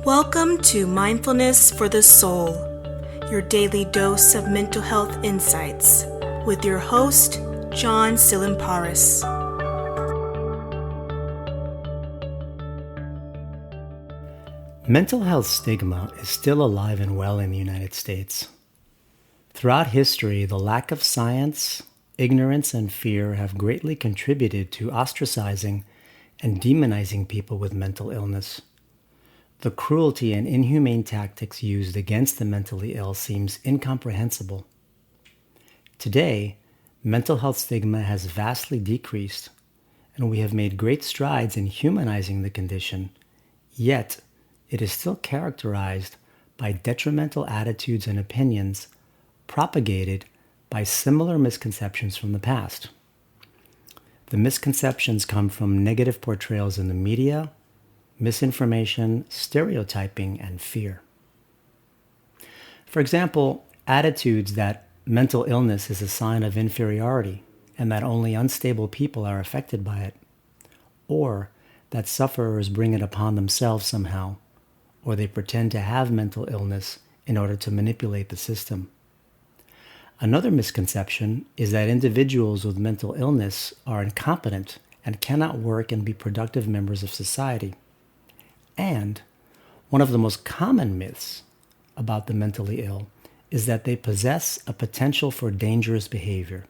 Welcome to Mindfulness for the Soul, your daily dose of mental health insights, with your host, John Tsilimparis. Mental health stigma is still alive and well in the United States. Throughout history, the lack of science, ignorance, and fear have greatly contributed to ostracizing and demonizing people with mental illness. The cruelty and inhumane tactics used against the mentally ill seems incomprehensible. Today, mental health stigma has vastly decreased, and we have made great strides in humanizing the condition, yet it is still characterized by detrimental attitudes and opinions propagated by similar misconceptions from the past. The misconceptions come from negative portrayals in the media, misinformation, stereotyping, and fear. For example, attitudes that mental illness is a sign of inferiority and that only unstable people are affected by it, or that sufferers bring it upon themselves somehow, or they pretend to have mental illness in order to manipulate the system. Another misconception is that individuals with mental illness are incompetent and cannot work and be productive members of society. And one of the most common myths about the mentally ill is that they possess a potential for dangerous behavior.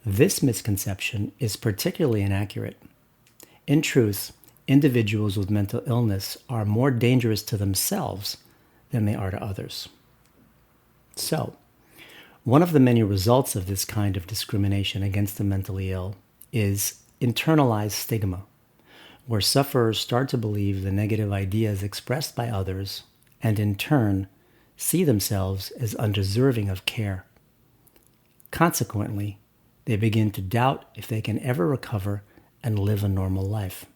This misconception is particularly inaccurate. In truth, individuals with mental illness are more dangerous to themselves than they are to others. So, one of the many results of this kind of discrimination against the mentally ill is internalized stigma, where sufferers start to believe the negative ideas expressed by others and in turn see themselves as undeserving of care. Consequently, they begin to doubt if they can ever recover and live a normal life.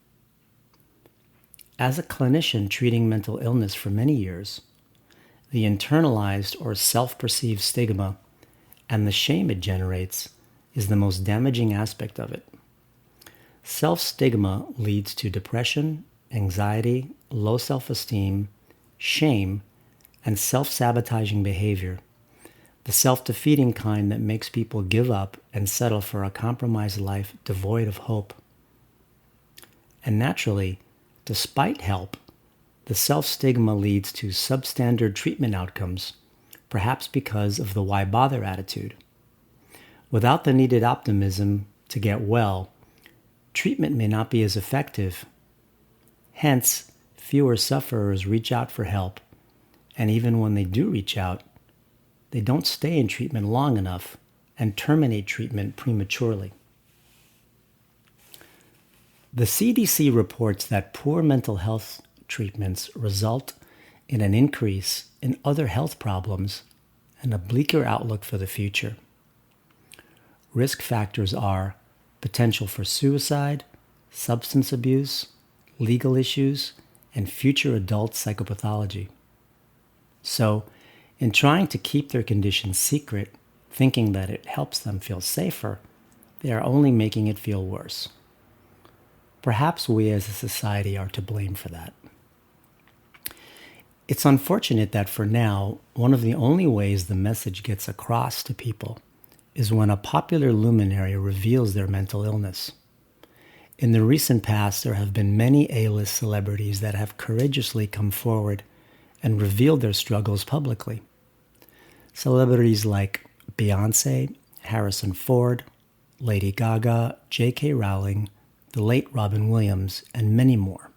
As a clinician treating mental illness for many years, the internalized or self-perceived stigma and the shame it generates is the most damaging aspect of it. Self-stigma leads to depression, anxiety, low self-esteem, shame, and self-sabotaging behavior, the self-defeating kind that makes people give up and settle for a compromised life devoid of hope. And naturally, despite help, the self-stigma leads to substandard treatment outcomes, perhaps because of the why bother attitude. Without the needed optimism to get well, treatment may not be as effective. Hence, fewer sufferers reach out for help, and even when they do reach out, they don't stay in treatment long enough and terminate treatment prematurely. The CDC reports that poor mental health treatments result in an increase in other health problems and a bleaker outlook for the future. Risk factors are potential for suicide, substance abuse, legal issues, and future adult psychopathology. So, in trying to keep their condition secret, thinking that it helps them feel safer, they are only making it feel worse. Perhaps we as a society are to blame for that. It's unfortunate that for now, one of the only ways the message gets across to people is when a popular luminary reveals their mental illness. In the recent past, there have been many A-list celebrities that have courageously come forward and revealed their struggles publicly. Celebrities like Beyoncé, Harrison Ford, Lady Gaga, J.K. Rowling, the late Robin Williams, and many more.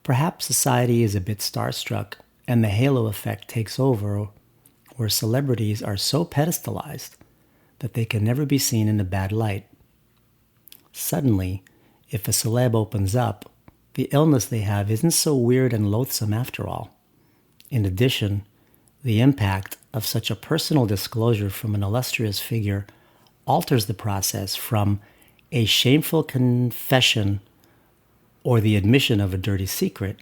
Perhaps society is a bit starstruck and the halo effect takes over, where celebrities are so pedestalized that they can never be seen in a bad light. Suddenly, if a celeb opens up, the illness they have isn't so weird and loathsome after all. In addition, the impact of such a personal disclosure from an illustrious figure alters the process from a shameful confession or the admission of a dirty secret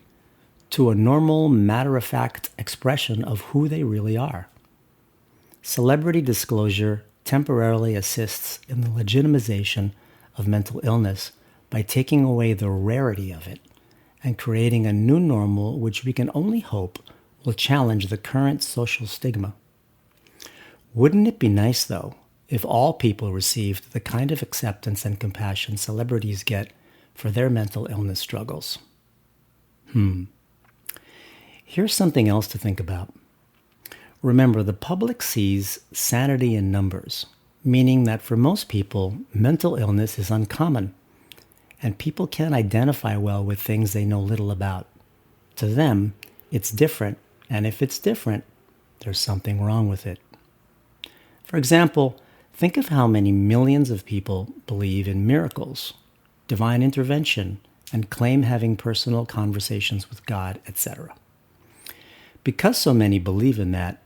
to a normal, matter-of-fact expression of who they really are. Celebrity disclosure temporarily assists in the legitimization of mental illness by taking away the rarity of it and creating a new normal which we can only hope will challenge the current social stigma. Wouldn't it be nice, though, if all people received the kind of acceptance and compassion celebrities get for their mental illness struggles? Here's something else to think about. Remember, the public sees sanity in numbers, meaning that for most people, mental illness is uncommon, and people can't identify well with things they know little about. To them, it's different, and if it's different, there's something wrong with it. For example, think of how many millions of people believe in miracles, divine intervention, and claim having personal conversations with God, etc. Because so many believe in that,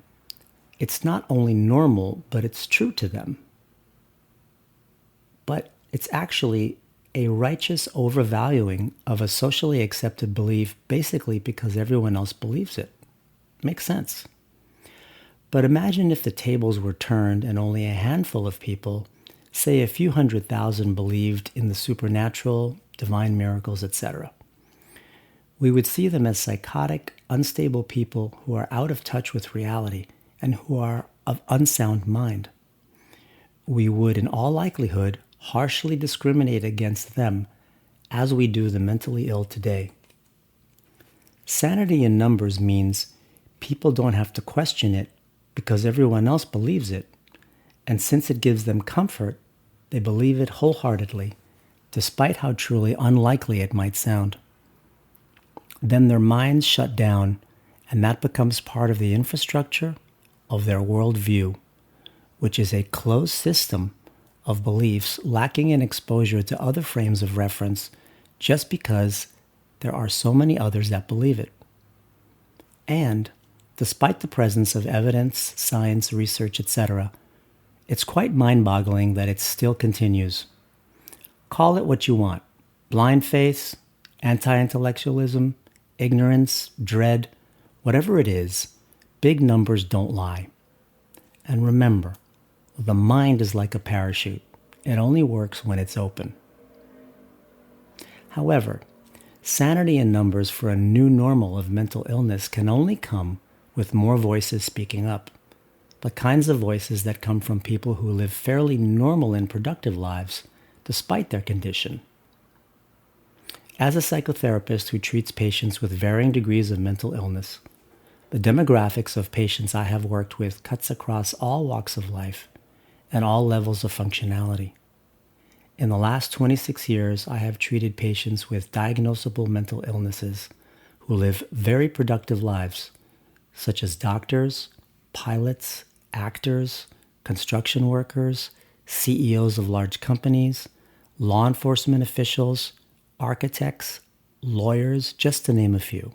it's not only normal, but it's true to them. But it's actually a righteous overvaluing of a socially accepted belief basically because everyone else believes it. Makes sense. But imagine if the tables were turned and only a handful of people, say a few 100,000, believed in the supernatural, divine miracles, etc. We would see them as psychotic, unstable people who are out of touch with reality and who are of unsound mind. We would, in all likelihood, harshly discriminate against them as we do the mentally ill today. Sanity in numbers means people don't have to question it because everyone else believes it, and since it gives them comfort, they believe it wholeheartedly, despite how truly unlikely it might sound. Then their minds shut down, and that becomes part of the infrastructure of their worldview, which is a closed system of beliefs lacking in exposure to other frames of reference just because there are so many others that believe it. And, despite the presence of evidence, science, research, etc., it's quite mind-boggling that it still continues. Call it what you want: blind faith, anti-intellectualism, ignorance, dread, whatever it is, big numbers don't lie. And remember, the mind is like a parachute. It only works when it's open. However, sanity in numbers for a new normal of mental illness can only come with more voices speaking up. The kinds of voices that come from people who live fairly normal and productive lives despite their condition. As a psychotherapist who treats patients with varying degrees of mental illness, the demographics of patients I have worked with cuts across all walks of life and all levels of functionality. In the last 26 years, I have treated patients with diagnosable mental illnesses who live very productive lives, such as doctors, pilots, actors, construction workers, CEOs of large companies, law enforcement officials, architects, lawyers, just to name a few.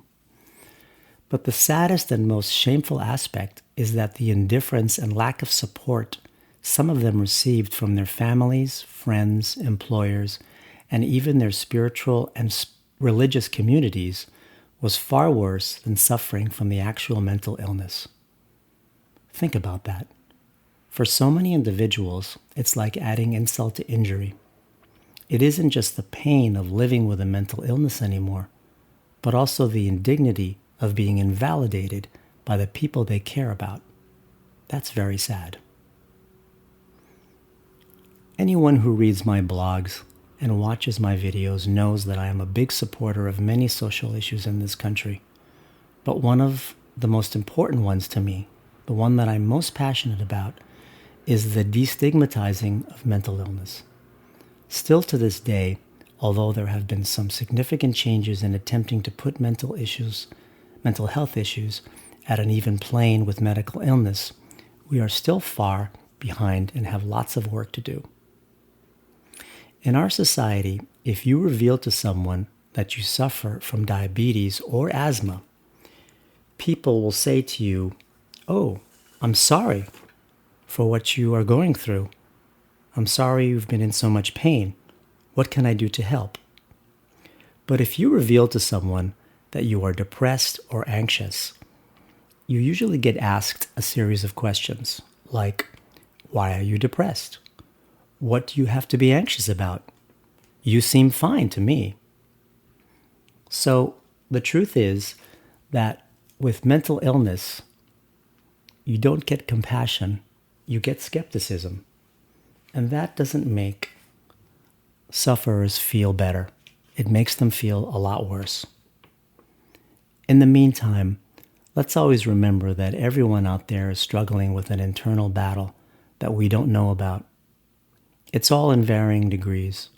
But the saddest and most shameful aspect is that the indifference and lack of support some of them received from their families, friends, employers, and even their spiritual and religious communities was far worse than suffering from the actual mental illness. Think about that. For so many individuals, it's like adding insult to injury. It isn't just the pain of living with a mental illness anymore, but also the indignity of being invalidated by the people they care about. That's very sad. Anyone who reads my blogs and watches my videos knows that I am a big supporter of many social issues in this country. But one of the most important ones to me, the one that I'm most passionate about, is the destigmatizing of mental illness. Still to this day, although there have been some significant changes in attempting to put mental health issues at an even plane with medical illness, we are still far behind and have lots of work to do. In our society, if you reveal to someone that you suffer from diabetes or asthma, people will say to you, "Oh, I'm sorry for what you are going through. I'm sorry you've been in so much pain. What can I do to help?" But if you reveal to someone that you are depressed or anxious, you usually get asked a series of questions like, "Why are you depressed? What do you have to be anxious about? You seem fine to me." So the truth is that with mental illness, you don't get compassion, you get skepticism. And that doesn't make sufferers feel better. It makes them feel a lot worse. In the meantime, let's always remember that everyone out there is struggling with an internal battle that we don't know about. It's all in varying degrees.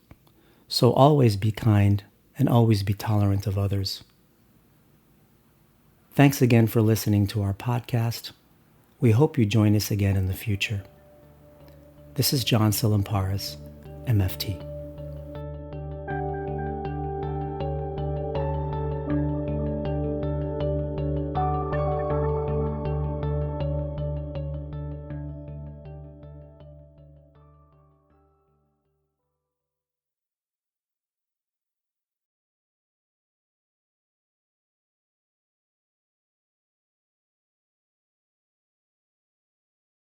So always be kind and always be tolerant of others. Thanks again for listening to our podcast. We hope you join us again in the future. This is John Tsilimparis, MFT.